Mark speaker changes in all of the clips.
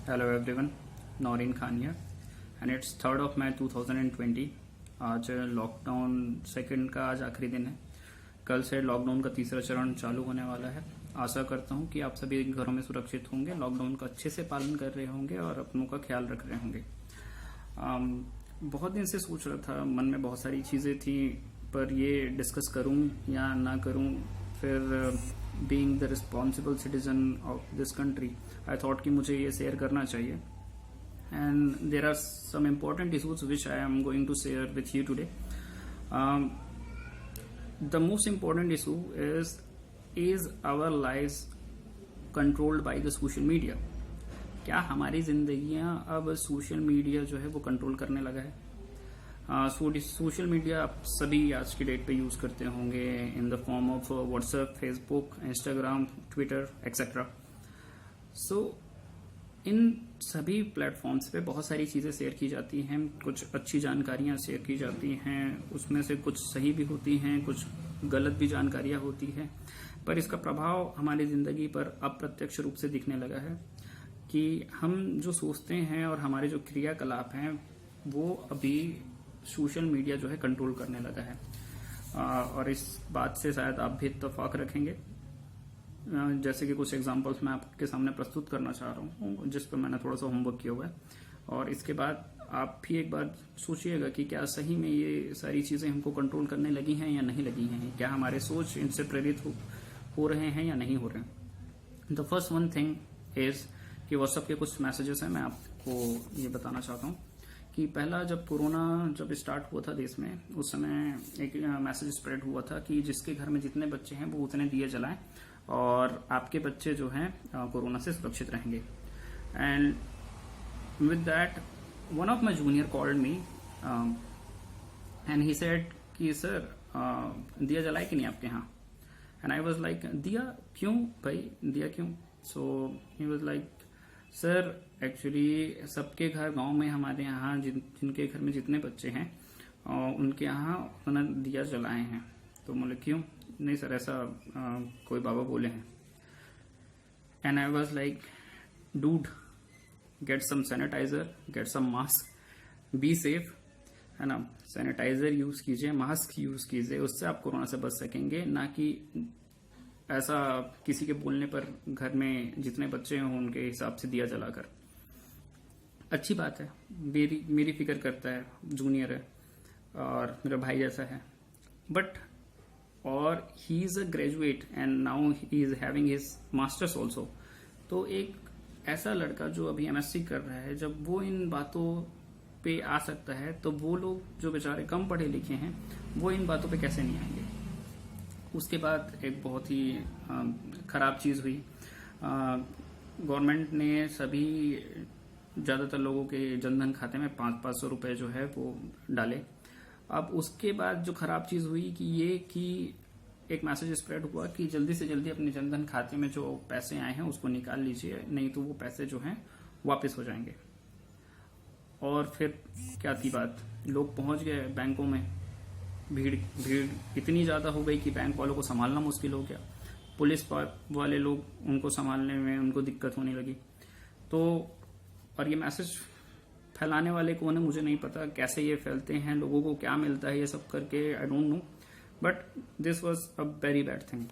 Speaker 1: Hello everyone, Noreen Khan here and it's 3rd of May 2020। आज lockdown second का आज आखिरी दिन है। कल से लॉकडाउन का तीसरा चरण चालू होने वाला है। आशा करता हूँ कि आप सभी घरों में सुरक्षित होंगे, लॉकडाउन का अच्छे से पालन कर रहे होंगे और अपनों का ख्याल रख रहे होंगे। बहुत दिन से सोच रहा था, मन में बहुत सारी चीज़ें थी, पर ये डिस्कस करूँ या ना करूँ। फिर being the responsible citizen of this country I thought कि मुझे ये शेयर करना चाहिए। and there are some important issues which I am going to share with you today. The most important issue is our lives controlled by the social media? क्या हमारी जिंदगियां अब social media जो है वो कंट्रोल करने लगा है? सोशल मीडिया आप सभी आज की डेट पे यूज करते होंगे in the form of WhatsApp, Facebook, Instagram, Twitter etcetera. So इन सभी प्लेटफॉर्म्स पे बहुत सारी चीज़ें शेयर की जाती हैं, कुछ अच्छी जानकारियां शेयर की जाती हैं, उसमें से कुछ सही भी होती हैं, कुछ गलत भी जानकारियां होती हैं। पर इसका प्रभाव हमारी ज़िंदगी पर अप्रत्यक्ष रूप से दिखने लगा है कि हम जो सोचते हैं और हमारे जो क्रियाकलाप हैं वो अभी सोशल मीडिया जो है कंट्रोल करने लगा है। और इस बात से शायद आप भी इत्तेफाक रखेंगे। जैसे कि कुछ एग्जांपल्स मैं आपके सामने प्रस्तुत करना चाह रहा हूँ, जिस पर मैंने थोड़ा सा होमवर्क किया हुआ है। और इसके बाद आप भी एक बार सोचिएगा कि क्या सही में ये सारी चीज़ें हमको कंट्रोल करने लगी हैं या नहीं लगी हैं, क्या हमारे सोच इनसे प्रेरित हो रहे हैं या नहीं हो रहे हैं। The first one thing is कि व्हाट्सएप के कुछ मैसेजेस हैं, मैं आपको ये बताना चाहता हूँ कि पहला जब कोरोना स्टार्ट हुआ था देश में, उस समय एक मैसेज स्प्रेड हुआ था कि जिसके घर में जितने बच्चे हैं वो उतने दिए जलाएं और आपके बच्चे जो हैं कोरोना से सुरक्षित रहेंगे। And with that one of my junior called me and he said कि सर दिया जलाए कि नहीं आपके यहाँ। एंड आई वाज लाइक दिया क्यों भाई, दिया क्यों? So he was like sir actually सबके घर गांव में हमारे यहाँ जिनके घर में जितने बच्चे हैं उनके यहाँ उन्होंने दिया जलाए हैं। तो बोले क्यों? नहीं सर ऐसा कोई बाबा बोले हैं। And I was like dude, get some sanitiser, get some mask, be safe, है ना। सैनिटाइजर यूज कीजिए, मास्क यूज कीजिए, उससे आप कोरोना से बच सकेंगे, ना कि ऐसा किसी के बोलने पर घर में जितने बच्चे हों उनके हिसाब से दिया जलाकर। अच्छी बात है, मेरी फिक्र करता है, जूनियर है और मेरा भाई जैसा है, बट और he is a graduate and now he is having his masters also. तो एक ऐसा लड़का जो अभी एमएससी कर रहा है, जब वो इन बातों पे आ सकता है तो वो लोग जो बेचारे कम पढ़े लिखे हैं वो इन बातों पे कैसे नहीं आएंगे। उसके बाद एक बहुत ही खराब चीज हुई, गवर्नमेंट ने सभी ज्यादातर लोगों के जनधन खाते में 500 रुपए जो है वो डाले। अब उसके बाद जो खराब चीज हुई कि एक मैसेज स्प्रेड हुआ कि जल्दी से जल्दी अपने जनधन खाते में जो पैसे आए हैं उसको निकाल लीजिए, नहीं तो वो पैसे जो हैं वापस हो जाएंगे। और फिर क्या थी बात, लोग पहुंच गए बैंकों में, भीड़ इतनी ज्यादा हो गई कि बैंक वालों को संभालना मुश्किल हो गया। पुलिस वाले लोग उनको संभालने में उनको दिक्कत होने लगी। तो और ये मैसेज फैलाने वाले कौन है मुझे नहीं पता, कैसे ये फैलते हैं, लोगों को क्या मिलता है ये सब करके, I don't know, but this was a very bad thing.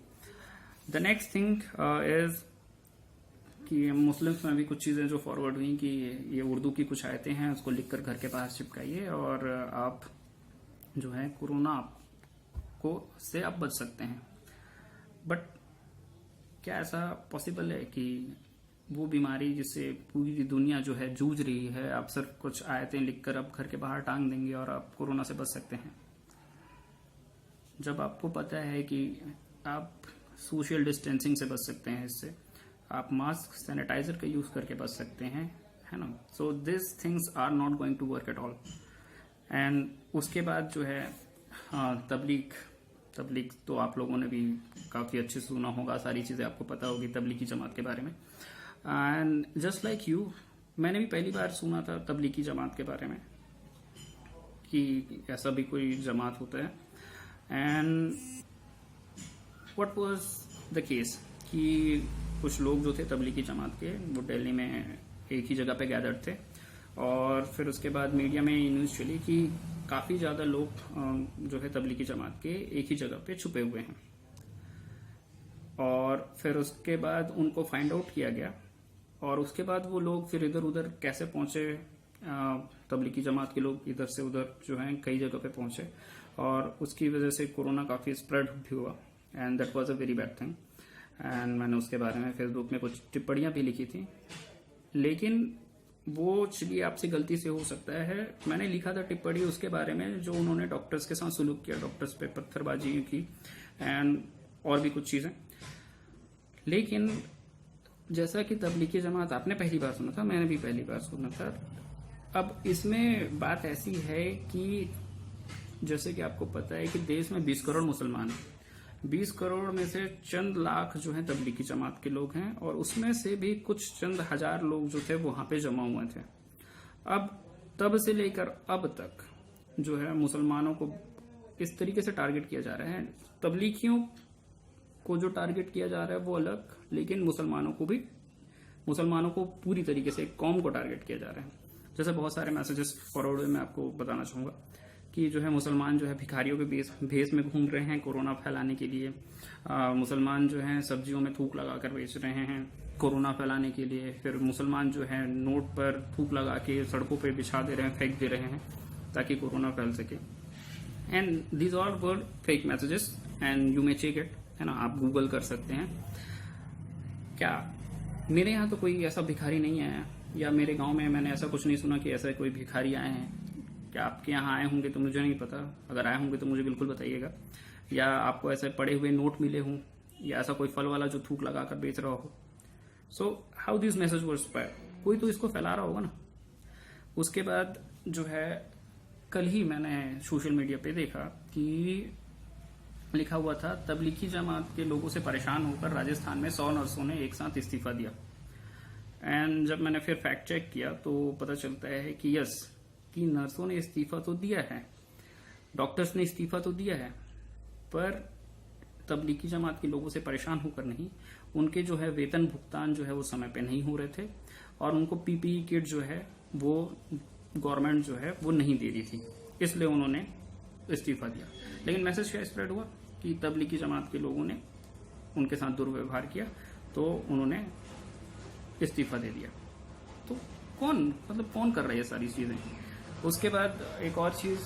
Speaker 1: The next thing is कि मुस्लिम्स में भी कुछ चीजें जो फॉरवर्ड हुई कि ये उर्दू की कुछ आयतें हैं, उसको लिखकर घर के पास चिपकाइए और आप जो है कोरोना को से आप बच सकते हैं। बट क्या ऐसा पॉसिबल है कि वो बीमारी जिससे पूरी दुनिया जो है जूझ रही है, आप सिर्फ कुछ आयतें लिखकर आप घर के बाहर टांग देंगे और आप कोरोना से बच सकते हैं? जब आपको पता है कि आप सोशल डिस्टेंसिंग से बच सकते हैं, इससे आप मास्क, सैनिटाइजर का यूज करके बच सकते हैं, है ना। So this things are not going to work at all. And उसके बाद जो है तबलीग तो आप लोगों ने भी काफी अच्छे से सुना होगा, सारी चीजें आपको पता होगी तबलीगी जमात के बारे में। एंड जस्ट लाइक यू, मैंने भी पहली बार सुना था तबलीगी जमात के बारे में कि ऐसा भी कोई जमात होता है। And what was the case कि कुछ लोग जो थे तबलीगी जमात के, वो दिल्ली में एक ही जगह पे गैदर्ड थे। और फिर उसके बाद मीडिया में न्यूज़ चली कि काफ़ी ज़्यादा लोग जो है तबलीगी जमात के एक ही जगह पे छुपे हुए हैं। और फिर उसके बाद उनको फाइंड आउट किया गया, और उसके बाद वो लोग फिर इधर उधर कैसे पहुंचे, तबलीगी जमात के लोग इधर से उधर जो है कई जगह पे पहुंचे, और उसकी वजह से कोरोना काफ़ी स्प्रेड भी हुआ, and that was a very bad thing. And मैंने उसके बारे में फेसबुक में कुछ टिप्पणियां भी लिखी थी, लेकिन वो चलिए आपसे गलती से हो सकता है। मैंने लिखा था टिप्पणी उसके बारे में जो उन्होंने डॉक्टर्स के साथ सुलूक किया, डॉक्टर्स पे पत्थरबाजी की एंड और भी कुछ चीज़ें। लेकिन जैसा कि तबलीगी जमात आपने पहली बार सुना था, मैंने भी पहली बार सुना था। अब इसमें बात ऐसी है कि जैसे कि आपको पता है कि देश में 20 करोड़ मुसलमान हैं। 20 करोड़ में से चंद लाख जो हैं तबलीगी जमात के लोग हैं, और उसमें से भी कुछ चंद हजार लोग जो थे वहां पे जमा हुए थे। अब तब से लेकर अब तक जो है मुसलमानों को इस तरीके से टारगेट किया जा रहा है। तबलीगियों को जो टारगेट किया जा रहा है वो अलग, लेकिन मुसलमानों को पूरी तरीके से कौम को टारगेट किया जा रहा है। जैसे बहुत सारे मैसेजेस फॉरवर्ड में मैं आपको बताना चाहूंगा कि जो है मुसलमान जो है भिखारियों के भेष में घूम रहे हैं कोरोना फैलाने के लिए। मुसलमान जो है सब्जियों में थूक लगाकर बेच रहे हैं कोरोना फैलाने के लिए। फिर मुसलमान जो है नोट पर थूक लगा के सड़कों पे बिछा दे रहे हैं, फेंक दे रहे हैं ताकि कोरोना फैल सके। And these are were fake messages and you may check it, है ना, आप गूगल कर सकते हैं। क्या मेरे यहाँ तो कोई ऐसा भिखारी नहीं आया, या मेरे गांव में मैंने ऐसा कुछ नहीं सुना कि ऐसा कोई भिखारी आए हैं। क्या आपके यहाँ आए होंगे तो मुझे नहीं पता, अगर आए होंगे तो मुझे बिल्कुल बताइएगा। या आपको ऐसे पड़े हुए नोट मिले हों, या ऐसा कोई फल वाला जो थूक लगा कर बेच रहा हो। So how this message were spread, कोई तो इसको फैला रहा होगा ना। उसके बाद जो है कल ही मैंने सोशल मीडिया पे देखा कि लिखा हुआ था तबलीगी जमात के लोगों से परेशान होकर राजस्थान में 100 नर्सों ने एक साथ इस्तीफा दिया। एंड जब मैंने फिर फैक्ट चेक किया तो पता चलता है कि यस, कि नर्सों ने इस्तीफा तो दिया है, डॉक्टर्स ने इस्तीफा तो दिया है, पर तबलीगी जमात के लोगों से परेशान होकर नहीं, उनके जो है वेतन भुगतान जो है वो समय पे नहीं हो रहे थे, और उनको पीपीई किट जो है वो गवर्नमेंट जो है वो नहीं दे रही थी, इसलिए उन्होंने इस्तीफा दिया। लेकिन मैसेज क्या स्प्रेड हुआ कि तबलीगी जमात के लोगों ने उनके साथ दुर्व्यवहार किया तो उन्होंने इस्तीफा दे दिया। तो कौन कर रहा है ये सारी चीजें। उसके बाद एक और चीज,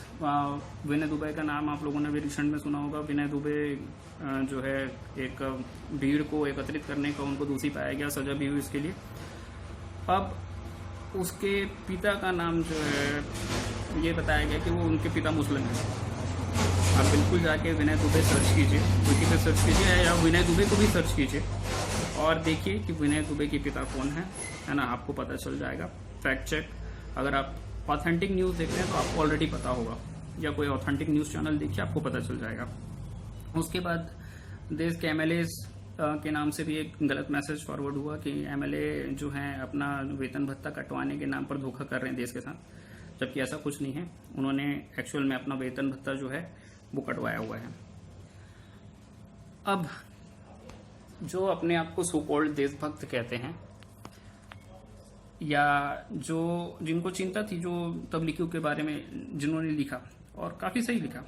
Speaker 1: विनय दुबे का नाम आप लोगों ने भी रिसेंट में सुना होगा। विनय दुबे जो है एक भीड़ को एकत्रित करने का उनको दोषी पाया गया, सजा भी हुई इसके लिए। अब उसके पिता का नाम जो है ये बताया गया कि वो उनके पिता मुस्लिम हैं। आप बिल्कुल जाके विनय दुबे सर्च कीजिए, विकी पे सर्च कीजिए, या विनय दुबे को भी सर्च कीजिए और देखिए कि विनय दुबे के पिता कौन है ना, आपको पता चल जाएगा। फैक्ट चेक, अगर आप ऑथेंटिक न्यूज़ देखते हैं तो आपको ऑलरेडी पता होगा, या कोई ऑथेंटिक न्यूज़ चैनल देखिए, आपको पता चल जाएगा। उसके बाद देश के एमएलएज के नाम से भी एक गलत मैसेज फॉरवर्ड हुआ कि एमएलए जो हैं अपना वेतन भत्ता कटवाने के नाम पर धोखा कर रहे हैं देश के साथ, जबकि ऐसा कुछ नहीं है। उन्होंने एक्चुअल में अपना वेतन भत्ता जो है वो कटवाया हुआ है। अब जो अपने आप को सो कॉल्ड देशभक्त कहते हैं, या जो जिनको चिंता थी जो तबलीगियों के बारे में जिन्होंने लिखा, और काफी सही लिखा,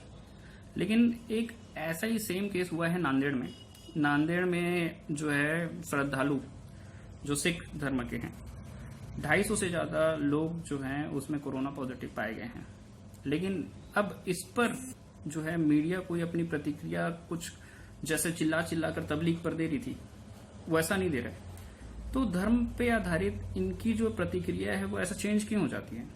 Speaker 1: लेकिन एक ऐसा ही सेम केस हुआ है नांदेड़ में। नांदेड़ में जो है श्रद्धालु जो सिख धर्म के हैं, 250 से ज्यादा लोग जो हैं उसमें कोरोना पॉजिटिव पाए गए हैं। लेकिन अब इस पर जो है मीडिया कोई अपनी प्रतिक्रिया कुछ जैसे चिल्ला कर तबलीग पर दे रही थी, वैसा नहीं दे रहे। तो धर्म पे आधारित इनकी जो प्रतिक्रिया है वो ऐसा चेंज क्यों हो जाती है।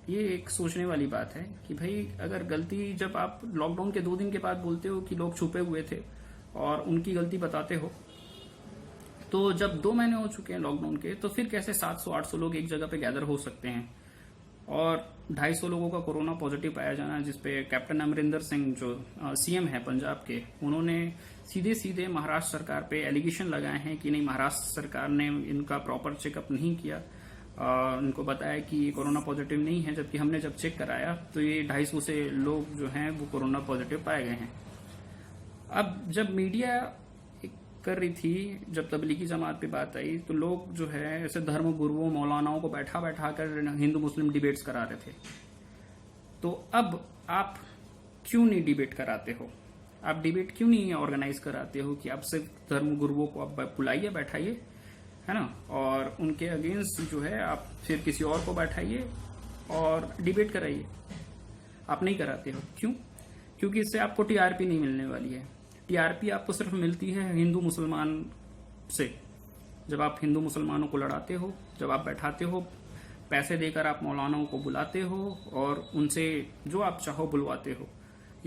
Speaker 1: ये एक सोचने वाली बात है कि भाई अगर गलती, जब आप लॉकडाउन के 2 दिन के बाद बोलते हो कि लोग छुपे हुए थे और उनकी गलती बताते हो, तो जब 2 महीने हो चुके हैं लॉकडाउन के, तो फिर कैसे 700-800 लोग एक जगह पे गैदर हो सकते हैं। और 250 लोगों का कोरोना पॉजिटिव पाया जाना, जिसपे कैप्टन अमरिंदर सिंह जो सीएम है पंजाब के, उन्होंने सीधे महाराष्ट्र सरकार पे एलिगेशन लगाए हैं कि नहीं, महाराष्ट्र सरकार ने इनका प्रॉपर चेकअप नहीं किया, उनको बताया कि ये कोरोना पॉजिटिव नहीं है, जबकि हमने जब चेक कराया तो ये 250 से लोग जो हैं वो कोरोना पॉजिटिव पाए गए हैं। अब जब मीडिया कर रही थी, जब तबलीगी जमात पे बात आई तो लोग जो है ऐसे धर्म गुरुओं मौलानाओं को बैठा बैठा कर हिंदू मुस्लिम डिबेट्स करा रहे थे। तो अब आप क्यों नहीं डिबेट कराते हो? आप डिबेट क्यों नहीं ऑर्गेनाइज कराते हो कि आप सिर्फ धर्म गुरुओं को आप बुलाइए, बैठाइए, है ना, और उनके अगेंस्ट जो है आप फिर किसी और को बैठाइए और डिबेट कराइए। आप नहीं कराते हो, क्यों? क्योंकि इससे आपको टीआरपी नहीं मिलने वाली है। टीआरपी आपको सिर्फ मिलती है हिंदू मुसलमान से। जब आप हिंदू मुसलमानों को लड़ाते हो, जब आप बैठाते हो, पैसे देकर आप मौलानाओं को बुलाते हो और उनसे जो आप चाहो बुलवाते हो,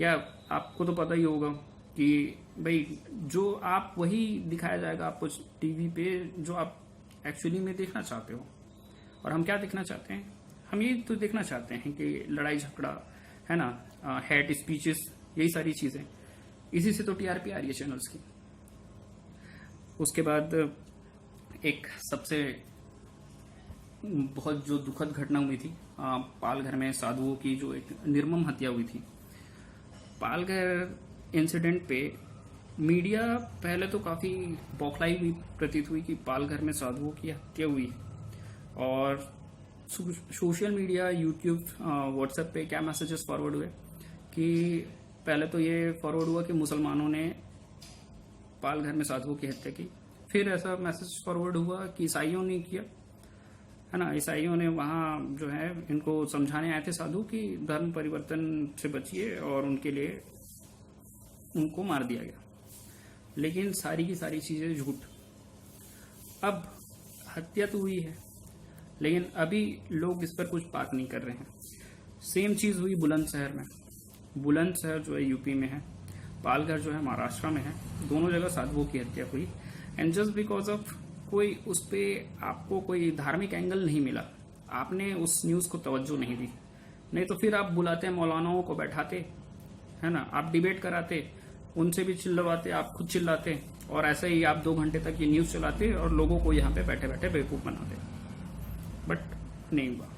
Speaker 1: या आपको तो पता ही होगा कि भाई जो आप वही दिखाया जाएगा आपको टीवी पे जो आप एक्चुअली में देखना चाहते हो। और हम क्या देखना चाहते हैं? हम ये तो देखना चाहते हैं कि लड़ाई झगड़ा, है ना, हेट स्पीचेस, यही सारी चीजें। इसी से तो टीआरपी आ रही है चैनल्स की। उसके बाद एक सबसे बहुत जो दुखद घटना हुई थी, पालघर में साधुओं की जो एक निर्मम हत्या हुई थी। पालघर इंसिडेंट पे मीडिया पहले तो काफी बौखलाई हुई प्रतीत हुई कि पालघर में साधुओं की हत्या हुई, और सोशल मीडिया, यूट्यूब, व्हाट्सएप पे क्या मैसेजेस फॉरवर्ड हुए कि पहले तो ये फॉरवर्ड हुआ कि मुसलमानों ने पालघर में साधुओं की हत्या की। फिर ऐसा मैसेज फॉरवर्ड हुआ कि ईसाइयों ने किया, है ना, ईसाइयों ने वहां जो है इनको समझाने आए थे साधु कि धर्म परिवर्तन से बचिए, और उनके लिए उनको मार दिया गया। लेकिन सारी की सारी चीजें झूठ। अब हत्या तो हुई है, लेकिन अभी लोग इस पर कुछ बात नहीं कर रहे हैं। सेम चीज हुई बुलंदशहर में। बुलंदशहर जो है यूपी में है, पालघर जो है महाराष्ट्र में है। दोनों जगह साधुओं की हत्या हुई, एंड जस्ट बिकॉज ऑफ कोई उस पे आपको कोई धार्मिक एंगल नहीं मिला, आपने उस न्यूज को तवज्जो नहीं दी। नहीं तो फिर आप बुलाते मौलानाओं को बैठाते, है ना, आप डिबेट कराते, उनसे भी चिल्लवाते, आप खुद चिल्लाते, और ऐसे ही आप 2 घंटे तक ये न्यूज चलाते और लोगों को यहाँ पे बैठे बैठे बेवकूफ बनाते। बट नहीं हुआ।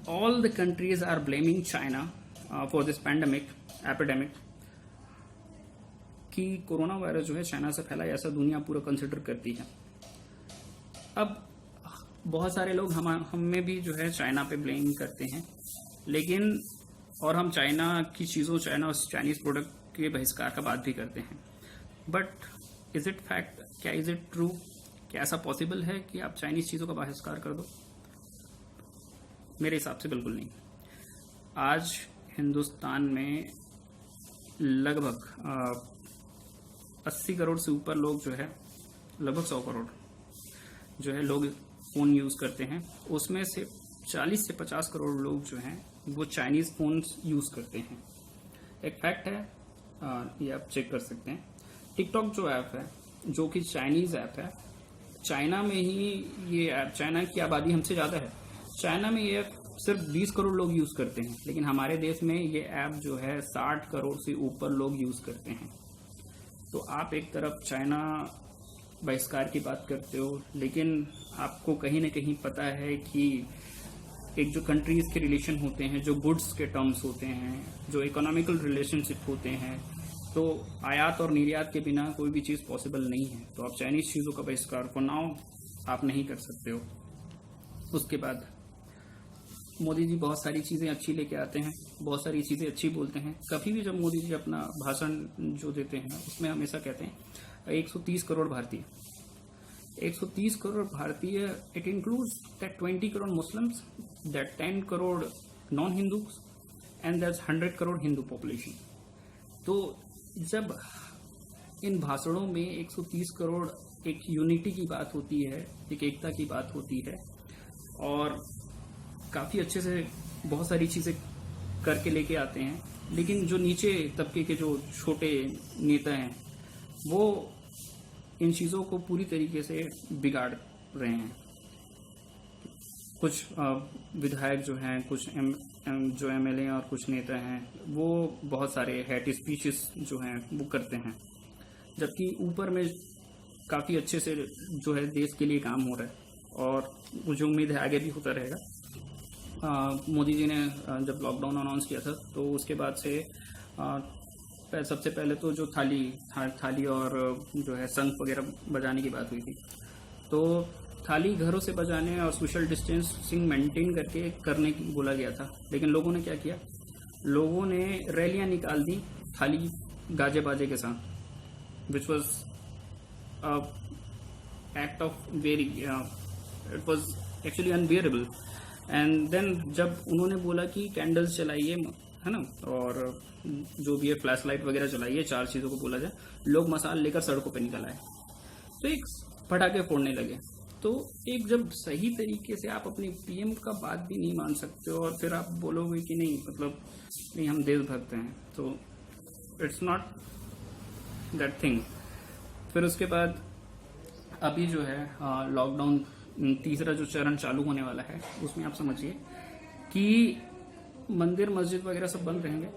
Speaker 1: All the countries are blaming China for this epidemic कि कोरोना वायरस जो है चाइना से फैला, ऐसा दुनिया पूरा कंसिडर करती है। अब बहुत सारे लोग हमें भी जो है चाइना पे ब्लेम करते हैं, लेकिन और हम चाइना की चीज़ों, चाइनीज प्रोडक्ट के बहिष्कार का बात भी करते हैं। But is it fact? क्या इज इट ट्रू? क्या ऐसा पॉसिबल है कि आप चाइनीज चीज़ों का बहिष्कार कर दो? मेरे हिसाब से बिल्कुल नहीं। आज हिंदुस्तान में लगभग 80 करोड़ से ऊपर लोग जो है, लगभग 100 करोड़ जो है लोग फोन यूज करते हैं। उसमें से 40 से 50 करोड़ लोग जो हैं वो चाइनीज फोन यूज करते हैं। एक फैक्ट है, ये आप चेक कर सकते हैं। टिकटॉक जो ऐप है, जो कि चाइनीज ऐप है, चाइना में ही ये ऐप, चाइना की आबादी हमसे ज्यादा है, चाइना में ये सिर्फ 20 करोड़ लोग यूज करते हैं, लेकिन हमारे देश में ये ऐप जो है 60 करोड़ से ऊपर लोग यूज करते हैं। तो आप एक तरफ चाइना बहिष्कार की बात करते हो, लेकिन आपको कहीं ना कहीं पता है कि एक जो कंट्रीज के रिलेशन होते हैं, जो गुड्स के टर्म्स होते हैं, जो इकोनॉमिकल रिलेशनशिप होते हैं, तो आयात और निर्यात के बिना कोई भी चीज़ पॉसिबल नहीं है। तो आप चाइनीज चीज़ों का बहिष्कार फॉर नाउ आप नहीं कर सकते हो। उसके बाद मोदी जी बहुत सारी चीज़ें अच्छी लेके आते हैं, बहुत सारी चीज़ें अच्छी बोलते हैं। कभी भी जब मोदी जी अपना भाषण जो देते हैं उसमें हमेशा कहते हैं 130 करोड़ भारतीय, 130 करोड़ भारतीय, it includes that 20 crore Muslims, that 10 crore non Hindus and that's 100 crore Hindu population. तो जब इन भाषणों में 130 करोड़ एक यूनिटी की बात होती है, एक एकता की बात होती है, और काफ़ी अच्छे से बहुत सारी चीज़ें करके लेके आते हैं, लेकिन जो नीचे तबके के जो छोटे नेता हैं वो इन चीज़ों को पूरी तरीके से बिगाड़ रहे हैं। कुछ विधायक जो हैं, कुछ जो एमएलए और कुछ नेता हैं, वो बहुत सारे हेट स्पीचेस जो हैं वो करते हैं, जबकि ऊपर में काफ़ी अच्छे से जो है देश के लिए काम हो रहा है, और मुझे उम्मीद है आगे भी होता रहेगा। मोदी जी ने जब लॉकडाउन अनाउंस किया था तो उसके बाद से सबसे पहले तो जो थाली और जो है शंख वगैरह बजाने की बात हुई थी, तो थाली घरों से बजाने और सोशल डिस्टेंसिंग मेंटेन करके करने की बोला गया था। लेकिन लोगों ने क्या किया, लोगों ने रैलियां निकाल दी थाली गाजे बाजे के साथ, which was act of very, it was actually unbearable. And then जब उन्होंने बोला कि कैंडल्स चलाइए, है ना, और जो भी है फ्लैश लाइट वगैरह चलाइए, 4 चीज़ों को बोला जाए, लोग मसाल लेकर सड़कों पे निकल आए, तो एक पटाखे फोड़ने लगे। तो एक जब सही तरीके से आप अपने पीएम का बात भी नहीं मान सकते हो और फिर आप बोलोगे कि नहीं, मतलब नहीं हम देशभक्त हैं, तो इट्स नॉट दैट थिंग। फिर उसके बाद अभी जो है लॉकडाउन तीसरा जो चरण चालू होने वाला है, उसमें आप समझिए कि मंदिर मस्जिद वगैरह सब बंद रहेंगे,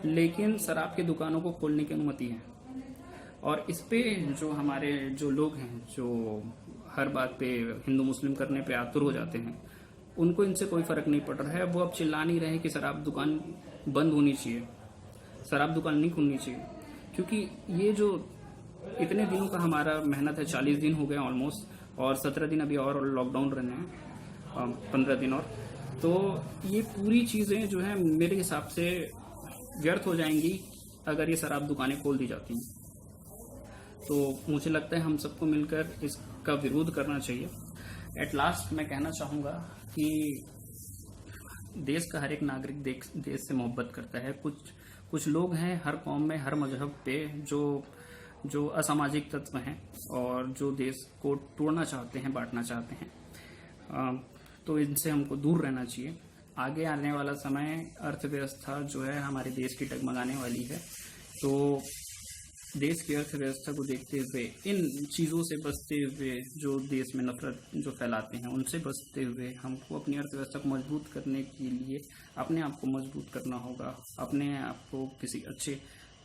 Speaker 1: लेकिन शराब की दुकानों को खोलने की अनुमति है। और इस पे जो हमारे जो लोग हैं, जो हर बात पे हिंदू मुस्लिम करने पे आतुर हो जाते हैं, उनको इनसे कोई फर्क नहीं पड़ रहा है। वो अब चिल्ला नहीं रहे कि शराब दुकान बंद होनी चाहिए, शराब दुकान नहीं खुलनी चाहिए, क्योंकि ये जो इतने दिनों का हमारा मेहनत है, 40 दिन हो गए ऑलमोस्ट, और 17 दिन अभी और लॉकडाउन रहने हैं, 15 दिन और, तो ये पूरी चीज़ें जो है मेरे हिसाब से व्यर्थ हो जाएंगी अगर ये शराब दुकानें खोल दी जाती हैं। तो मुझे लगता है हम सबको मिलकर इसका विरोध करना चाहिए। एट लास्ट मैं कहना चाहूँगा कि देश का हर एक नागरिक देश से मोहब्बत करता है। कुछ लोग हैं हर कौम में, हर मजहब पे, जो असामाजिक तत्व हैं और जो देश को तोड़ना चाहते हैं, बांटना चाहते हैं, तो इनसे हमको दूर रहना चाहिए। आगे आने वाला समय अर्थव्यवस्था जो है हमारे देश की डगमगाने वाली है, तो देश की अर्थव्यवस्था को देखते हुए, इन चीज़ों से बचते हुए, जो देश में नफरत जो फैलाते हैं उनसे बचते हुए, हमको अपनी अर्थव्यवस्था को मजबूत करने के लिए अपने आप को मजबूत करना होगा, अपने आप को किसी अच्छे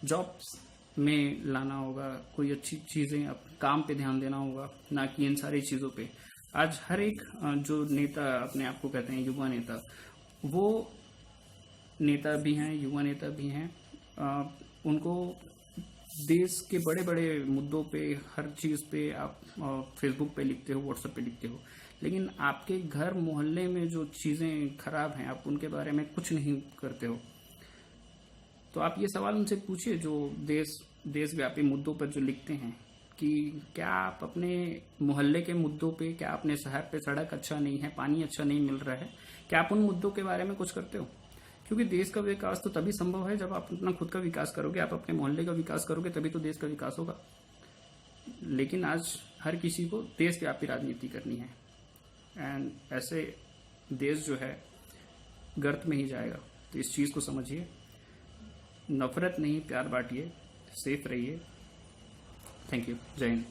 Speaker 1: जॉब्स में लाना होगा, कोई अच्छी चीज़ें काम पे ध्यान देना होगा, ना कि इन सारी चीज़ों पे। आज हर एक जो नेता अपने आप को कहते हैं युवा नेता, वो नेता भी हैं, युवा नेता भी हैं, उनको देश के बड़े बड़े मुद्दों पे, हर चीज़ पे आप फेसबुक पे लिखते हो, व्हाट्सएप पे लिखते हो, लेकिन आपके घर मोहल्ले में जो चीज़ें खराब हैं आप उनके बारे में कुछ नहीं करते हो। तो आप ये सवाल उनसे पूछिए जो देशव्यापी मुद्दों पर जो लिखते हैं, कि क्या आप अपने मोहल्ले के मुद्दों पे, क्या अपने शहर पे सड़क अच्छा नहीं है, पानी अच्छा नहीं मिल रहा है, क्या आप उन मुद्दों के बारे में कुछ करते हो? क्योंकि देश का विकास तो तभी संभव है जब आप अपना खुद का विकास करोगे, आप अपने मोहल्ले का विकास करोगे, तभी तो देश का विकास होगा। लेकिन आज हर किसी को देशव्यापी राजनीति करनी है, एंड ऐसे देश जो है गर्त में ही जाएगा। तो इस चीज़ को समझिए, नफरत नहीं, प्यार बांटिए, सेफ रहिए। Thank you. जय हिंद।